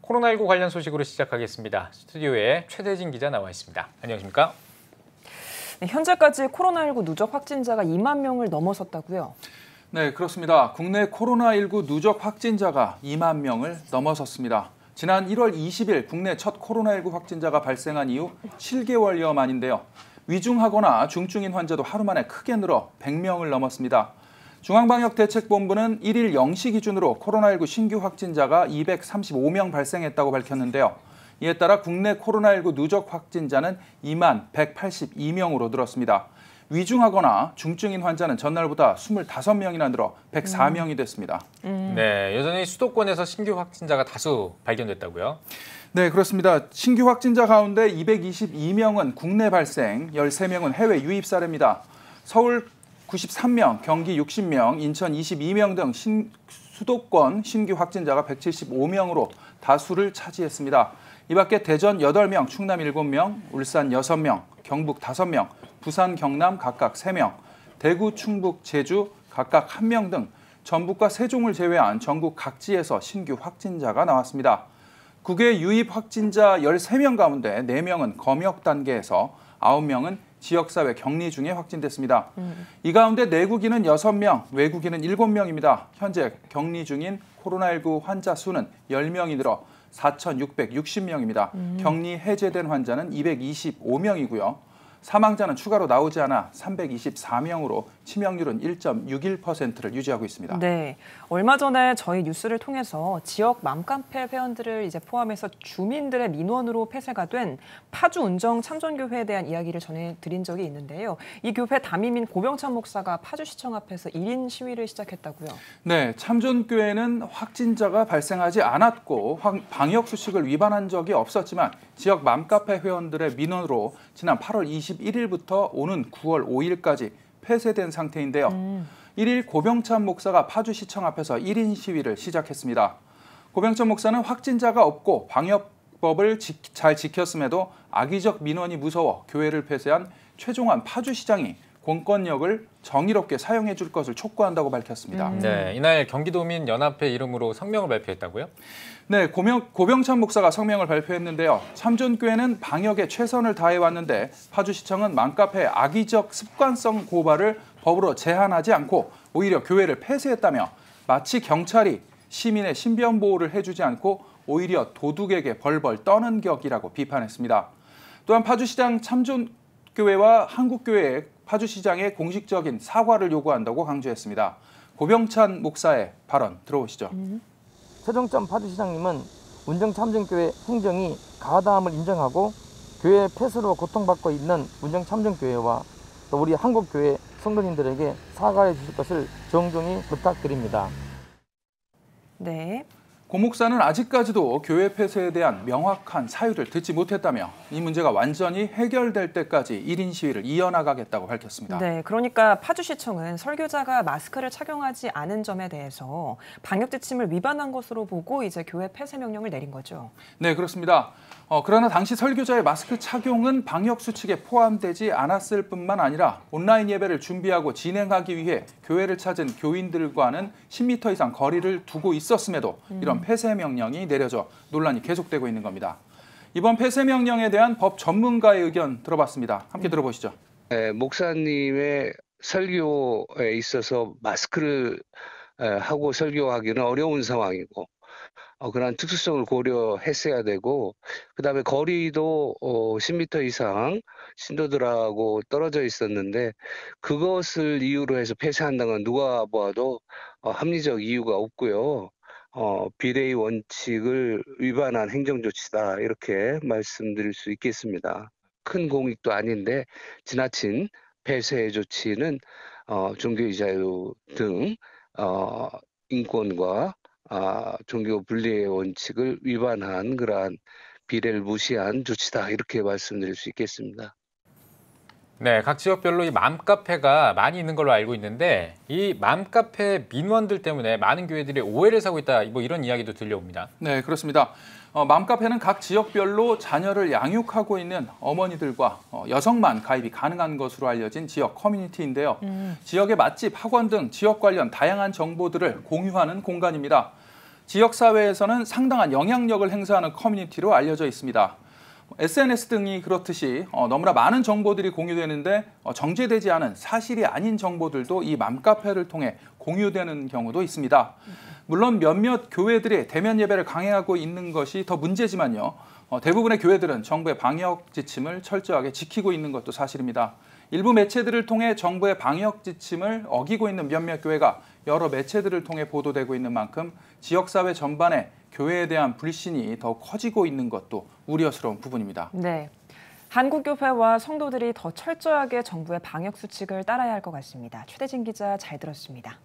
코로나19 관련 소식으로 시작하겠습니다. 스튜디오에 최대진 기자 나와 있습니다. 안녕하십니까? 네, 현재까지 코로나19 누적 확진자가 2만 명을 넘어섰다고요? 네, 그렇습니다. 국내 코로나19 누적 확진자가 2만 명을 넘어섰습니다. 지난 1월 20일 국내 첫 코로나19 확진자가 발생한 이후 7개월여 만인데요. 위중하거나 중증인 환자도 하루 만에 크게 늘어 100명을 넘었습니다. 중앙방역대책본부는 1일 0시 기준으로 코로나19 신규 확진자가 235명 발생했다고 밝혔는데요. 이에 따라 국내 코로나19 누적 확진자는 2만 182명으로 늘었습니다. 위중하거나 중증인 환자는 전날보다 25명이나 늘어 104명이 됐습니다. 네, 여전히 수도권에서 신규 확진자가 다수 발견됐다고요? 네, 그렇습니다. 신규 확진자 가운데 222명은 국내 발생, 13명은 해외 유입 사례입니다. 서울 93명, 경기 60명, 인천 22명 등 수도권 신규 확진자가 175명으로 다수를 차지했습니다. 이 밖에 대전 8명, 충남 7명, 울산 6명, 경북 5명, 부산, 경남 각각 3명, 대구, 충북, 제주 각각 1명 등 전북과 세종을 제외한 전국 각지에서 신규 확진자가 나왔습니다. 국외 유입 확진자 13명 가운데 4명은 검역 단계에서 9명은 지역사회 격리 중에 확진됐습니다. 이 가운데 내국인은 6명, 외국인은 7명입니다. 현재 격리 중인 코로나19 환자 수는 10명이 늘어 4,660명입니다. 격리 해제된 환자는 225명이고요. 사망자는 추가로 나오지 않아 324명으로 치명률은 1.61%를 유지하고 있습니다. 네, 얼마 전에 저희 뉴스를 통해서 지역 맘카페 회원들을 포함해서 주민들의 민원으로 폐쇄가 된 파주 운정 참전교회에 대한 이야기를 전해드린 적이 있는데요. 이 교회 담임인 고병찬 목사가 파주시청 앞에서 1인 시위를 시작했다고요? 네, 참전교회는 확진자가 발생하지 않았고 방역 수칙을 위반한 적이 없었지만 지역 맘카페 회원들의 민원으로 지난 8월 21일부터 오는 9월 5일까지 폐쇄된 상태인데요. 1일 고병찬 목사가 파주시청 앞에서 1인 시위를 시작했습니다. 고병찬 목사는 확진자가 없고 방역법을 잘 지켰음에도 악의적 민원이 무서워 교회를 폐쇄한 최종환 파주시장이 공권력을 정의롭게 사용해 줄 것을 촉구한다고 밝혔습니다. 네, 이날 경기도민 연합회 이름으로 성명을 발표했다고요? 네, 고병찬 목사가 성명을 발표했는데요. 참전교회는 방역에 최선을 다해왔는데 파주시청은 맘카페의 악의적 습관성 고발을 법으로 제한하지 않고 오히려 교회를 폐쇄했다며 마치 경찰이 시민의 신변 보호를 해주지 않고 오히려 도둑에게 벌벌 떠는 격이라고 비판했습니다. 또한 파주시장 참전교회와 한국교회의 파주시장의 공식적인 사과를 요구한다고 강조했습니다. 고병찬 목사의 발언 들어보시죠. 최종점 파주시장님은 운정참전교회 행정이 가담을 인정하고 교회 폐쇄로 고통받고 있는 운정참전교회와 또 우리 한국교회 성도님들에게 사과해 주실 것을 정중히 부탁드립니다. 네. 고 목사는 아직까지도 교회 폐쇄에 대한 명확한 사유를 듣지 못했다며 이 문제가 완전히 해결될 때까지 1인 시위를 이어나가겠다고 밝혔습니다. 네, 그러니까 파주시청은 설교자가 마스크를 착용하지 않은 점에 대해서 방역 지침을 위반한 것으로 보고 교회 폐쇄 명령을 내린 거죠. 네, 그렇습니다. 그러나 당시 설교자의 마스크 착용은 방역 수칙에 포함되지 않았을 뿐만 아니라 온라인 예배를 준비하고 진행하기 위해 교회를 찾은 교인들과는 10m 이상 거리를 두고 있었음에도 이런 폐쇄 명령이 내려져 논란이 계속되고 있는 겁니다. 이번 폐쇄 명령에 대한 법 전문가의 의견 들어봤습니다. 함께 들어보시죠. 네, 목사님의 설교에 있어서 마스크를 하고 설교하기는 어려운 상황이고 그런 특수성을 고려했어야 되고 그다음에 거리도 10m 이상 신도들하고 떨어져 있었는데 그것을 이유로 해서 폐쇄한다는 건 누가 보아도 합리적 이유가 없고요. 비례의 원칙을 위반한 행정조치다 이렇게 말씀드릴 수 있겠습니다. 큰 공익도 아닌데 지나친 폐쇄 조치는 종교의 자유 등 인권과 종교 분리의 원칙을 위반한 그러한 비례를 무시한 조치다 이렇게 말씀드릴 수 있겠습니다. 네, 각 지역별로 이 맘카페가 많이 있는 걸로 알고 있는데 이 맘카페 민원들 때문에 많은 교회들이 오해를 사고 있다 이런 이야기도 들려옵니다. 네, 그렇습니다. 맘카페는 각 지역별로 자녀를 양육하고 있는 어머니들과 여성만 가입이 가능한 것으로 알려진 지역 커뮤니티인데요. 지역의 맛집, 학원 등 지역 관련 다양한 정보들을 공유하는 공간입니다. 지역사회에서는 상당한 영향력을 행사하는 커뮤니티로 알려져 있습니다. SNS 등이 그렇듯이 너무나 많은 정보들이 공유되는데 정제되지 않은 사실이 아닌 정보들도 이 맘카페를 통해 공유되는 경우도 있습니다. 물론 몇몇 교회들이 대면 예배를 강행하고 있는 것이 더 문제지만요. 대부분의 교회들은 정부의 방역 지침을 철저하게 지키고 있는 것도 사실입니다. 일부 매체들을 통해 정부의 방역 지침을 어기고 있는 몇몇 교회가 여러 매체들을 통해 보도되고 있는 만큼 지역사회 전반에 교회에 대한 불신이 더 커지고 있는 것도 우려스러운 부분입니다. 네, 한국교회와 성도들이 더 철저하게 정부의 방역 수칙을 따라야 할 것 같습니다. 최대진 기자 잘 들었습니다.